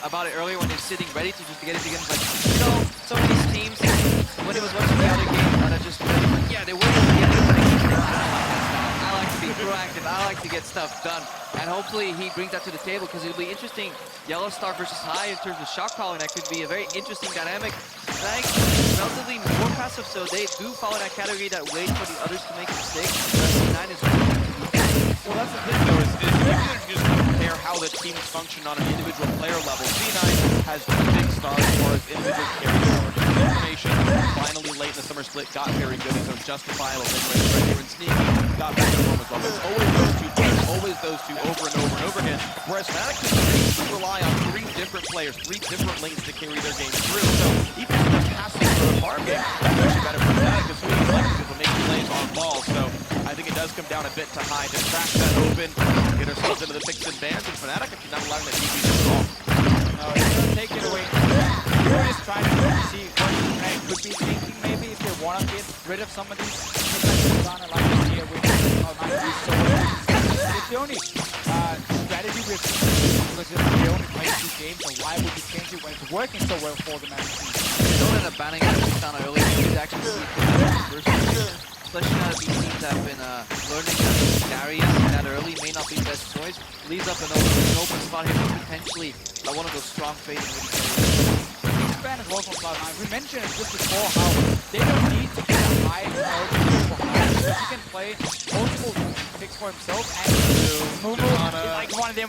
about it earlier when they're sitting ready to just get it against, like, you know, some of these teams, when it was watching the other game, that are just ready, yeah, they win at the end of the game. I like to be proactive, I like to get stuff done, and hopefully he brings that to the table, because it'll be interesting, Yellow Star versus High in terms of shot calling. That could be a very interesting dynamic. Fnatic relatively more passive, so they do follow that category that waits for the others to make mistakes. C9 is well, that's the thing, though, is if you just compare how the teams function on an individual player level, C9 has two big stars as far as individual carry power. Information finally late in the summer split got very good, and so justifiable mid-range right here, and Sneaky got back to form as well. But it's always those two players, always those two over and over and over again, whereas Fnatic can rely on three different players, three different lanes to carry their game through. So even if they're passing for a farm game, that's actually better for Fnatic, because Sweetie selective will make plays on ball. So I think it does come down a bit to High to crack that open, get ourselves into the picks and bans, and Fnatic actually not allowing that DP at all. No, it's going to take it away. We're just trying to see what Fnatic could be thinking, maybe if they want to get rid of some of these things like this here with it's the only strategy we've seen, because they only play 2 games, so why would you change it when it's working so well for them? They don't end up banning it down early. You could actually see especially now that these teams have been learning that Darius that early may not be the best choice. Leaves up an open spot here for potentially one of those strong fading mid carries. Ban as well from Cloud9. We mentioned it just before how they don't need to get a high for high, because he can play multiple picks for himself, and Mumu is like one of them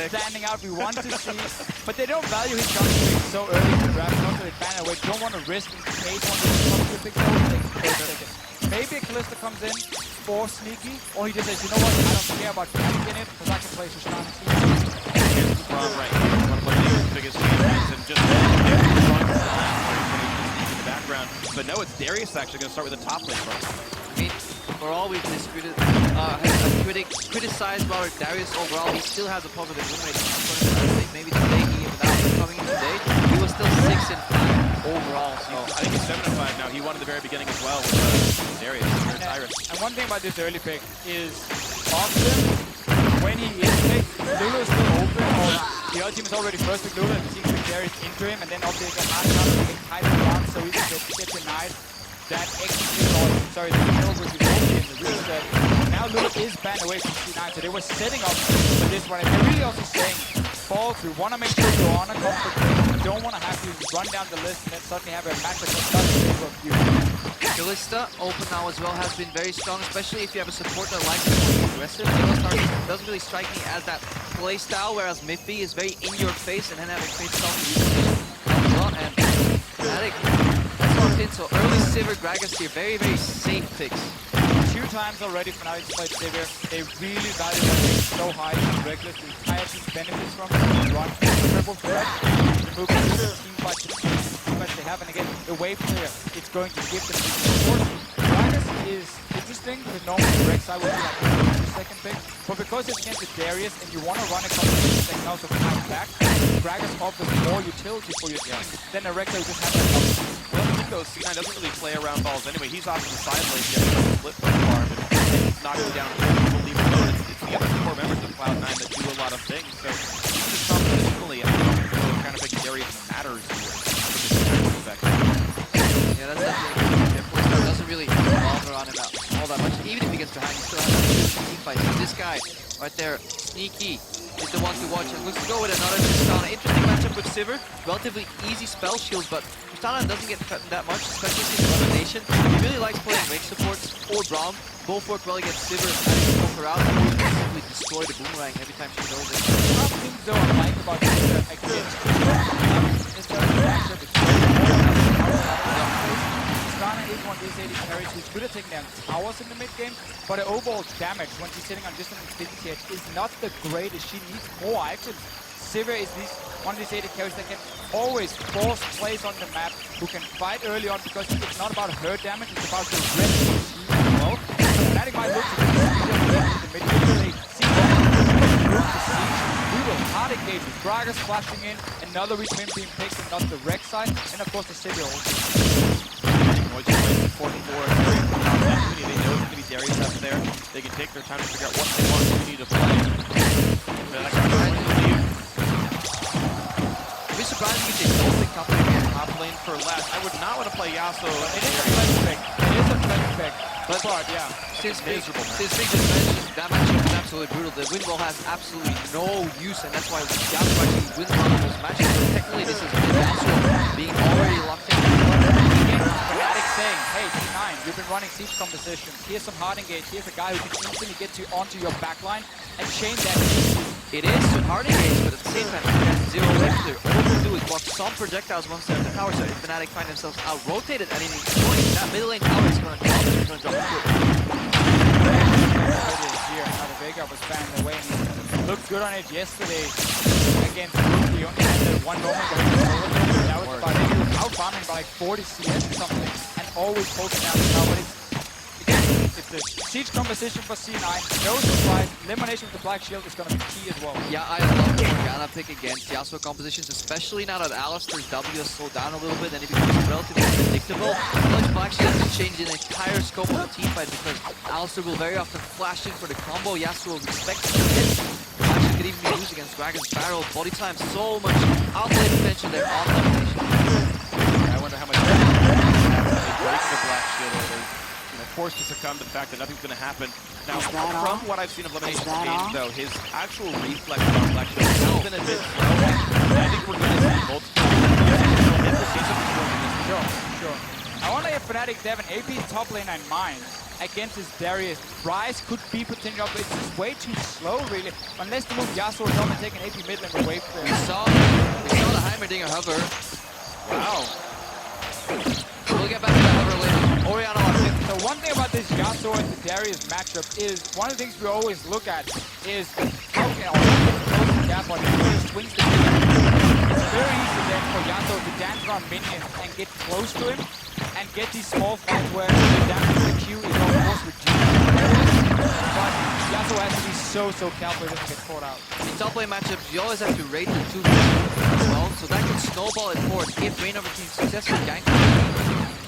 standing out we want to see, but they don't value his jump picks so early in the draft, so they ban away. Don't want to risk in case one of the picks takes maybe a Kalista comes in for Sneaky, or he just says, you know what, I don't care about fighting in it, because I can play Shoshana. Here's the problem right here. One of the biggest champions, and just in the background. But no, it's Darius actually going to start with the top lane first. I mean, for all we've disputed, criticized about Darius overall, he still has a positive win rate. I think maybe today, without coming in today, he was still 6 and 5 overall. So I think he's 7 and 5 now. He won at the very beginning as well with Darius or Tyrus. And one thing about this early pick is often when he is picked, Lulu is still open, or the other team is already first pick Lulu, and he sees Darius into him, and then obviously they get hard enough to get tight around, so he get denied that execute, or sorry, the kill which is only in the real that now Lulu is banned away from C9, so they were setting up for this one, and they're really also saying, Balls, we want to make sure you're on a comfort game. We don't want to have you run down the list and then suddenly have a matchup that doesn't favor you. Kalista, open now as well, has been very strong, especially if you have a support that likes to be aggressive. Yellowstar doesn't really strike me as that play style, whereas Miffy is very in your face, and then having face strong as well. And Fnatic, that's locked in, so early Sivir, Gragas here, very, very safe picks. 2 times already Fnatic played Sivir. They really value that pick so high and reckless. The entire team benefits from it. Run triple threat, remove the team fight they have, and again, the wave clear, it's going to give them the support. Gragas is interesting, because normally Rek'Sai would be like the second pick, but because it's against the Darius and you want to run a couple of things that can also fight back, Gragas offers more utility for your team than a Rek'Sai who just has that option. Well, I think though, C9 doesn't really play around balls anyway. He's off to the side lane, he has a split from the farm, and knocking down people, leave him alone. It's the other 4 members of Cloud9 that do a lot of things, so even just compositionally, I don't know what kind of pick Darius matters here. Yeah, that's definitely a good point. Doesn't really revolve around him all that much. Even if he gets behind, he still has that team fight. So this guy right there, Sneaky, is the one to watch. And let's go with another Tristana. Interesting matchup with Sivir. Relatively easy spell shields, but Tristana doesn't get threatened that much, especially since Domination. He really likes playing range supports or Braum. Both work well against Sivir, having to poke her out and simply destroy the boomerang every time she goes in. One of the things though I like about Sivir against is that the matchup is Tristana is one of these AD carries who's good at taking down towers in the mid game, but her overall damage when she's sitting on distant infinity edge is not the greatest. She needs more items. Sivir is one of these AD carries that can always force plays on the map, who can fight early on, because it's not about her damage, it's about the rest of the team as well. So Fnatic might look to the mid game, they see that we will hard engage with Gragas flashing in, another reclaim being picked and not the Rek'Sai, and of course the Sivir also. Noise is playing support for they know it's going to be Darius up there. They can take their time to figure out what they want to need to play. surprising if they don't pick up again. Top lane for less. I would not want to play Yasuo. It is a flex pick. It is a flex pick. But yeah. Since miserable Big just mentioned, that matchup is absolutely brutal. The win wall has absolutely no use, and that's why Yasuo actually wins one of those matches. So technically, this is Yasuo being already locked in. Fnatic saying, hey, C9, you've been running siege compositions. Here's some hard engage. Here's a guy who can instantly get to onto your backline and chain that. It is some hard engage, but at the same time, it has zero wave clear. All they can do is block some projectiles once they're at the tower, so if Fnatic find themselves out-rotated at any point, that middle lane tower is going to drop, it's going to drop quick. Here, now the Vega was fanning away, and he looked good on it yesterday against Luke. He only had that one moment where he was over. That was about it. He was out-farming by like 40 CS or something, and always poking down the tower. But it's the siege composition for C9. No surprise, elimination with the Black Shield is going to be key as well. Yeah, I love the Morgana pick against Yasuo compositions, especially now that Alistar's W has slowed down a little bit and it becomes relatively predictable. Like Black Shield has changed the entire scope of the teamfight because Alistar will very often flash in for the combo. Yasuo respects the hit. Black Shield could even be used against Dragon's Barrel. Body time, so much outplay potential there on elimination. I wonder how much they break the Black Shield or they're forced to succumb to the fact that nothing's going to happen. Now, from what I've seen of Elimination games, though, his actual reflex on Black Shield has been a bit slow. I think we're going to see multiple. We'll see something more in this. Sure. I wonder if Fnatic have an AP top lane in mind against his Darius. Ryze could be potential, but it's just way too slow, really. Unless the move Yasuo doesn't take an AP mid lane with wave clear. We saw the Heimerdinger hover. Wow. We'll get back to the hover later. Orianna on 50. So one thing about this Yasuo and the Darius matchup is, one of the things we always look at is how can close the gap on him when he swings the game. It's very easy then for Yasuo to dance around minions and get close to him and get these small fights where the damage to the Q is of course reduced. But Yasuo has to be so careful he doesn't get caught out. In top lane matchups, you always have to rate the two as well, so that can snowball it forward. If Reignover can successfully gank,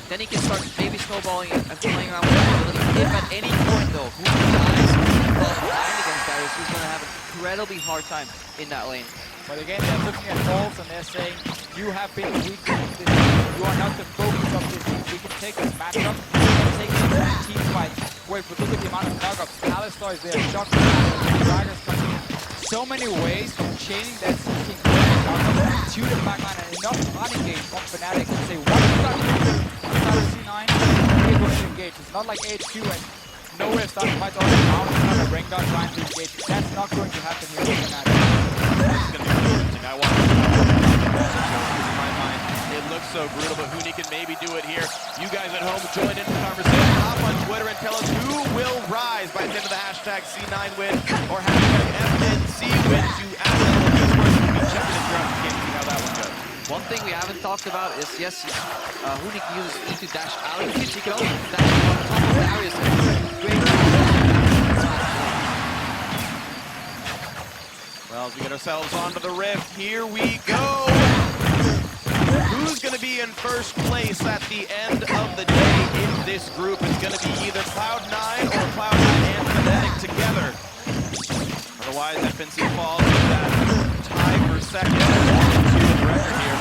then he can start maybe snowballing and playing around with ability. If at any point though, who dies well behind against Darius, he's going to have an incredibly hard time in that lane. But again, they're looking at balls and they're saying, you have been weak in this team. You are not the focus of this team. We can take this matchup, we can take this team fight. Wait, but look at the amount of knock-ups. Alistar is there, Shotgun, Dragons coming in. So many ways of chaining that team to the backline and enough running game from Fnatic to say, what you got to do outside of C9, we're going to engage. It's not like HQ and nowhere starting fights all around. It's not a Rengar trying to engage. That's not going to happen here with Fnatic. It's going to be interesting. I watched in my mind. It looks so brutal, but Huni can maybe do it here. You guys at home join in the conversation. Hop on Twitter and tell us who will rise by the end of the hashtag C9win or hashtag FNCwin to add a little Discord. We'll be checking it throughout the game to see how that one goes. One thing we haven't talked about is, yes, Huni can use E to dash out of the pitch. He can also dash on top of Darius. Great. Well, as we get ourselves onto the rift, here we go. Who's going to be in first place at the end of the day in this group? It's going to be either Cloud9 or Cloud9 and Fnatic together. Otherwise, FNC falls with that tie for second. 1-2 in the record here.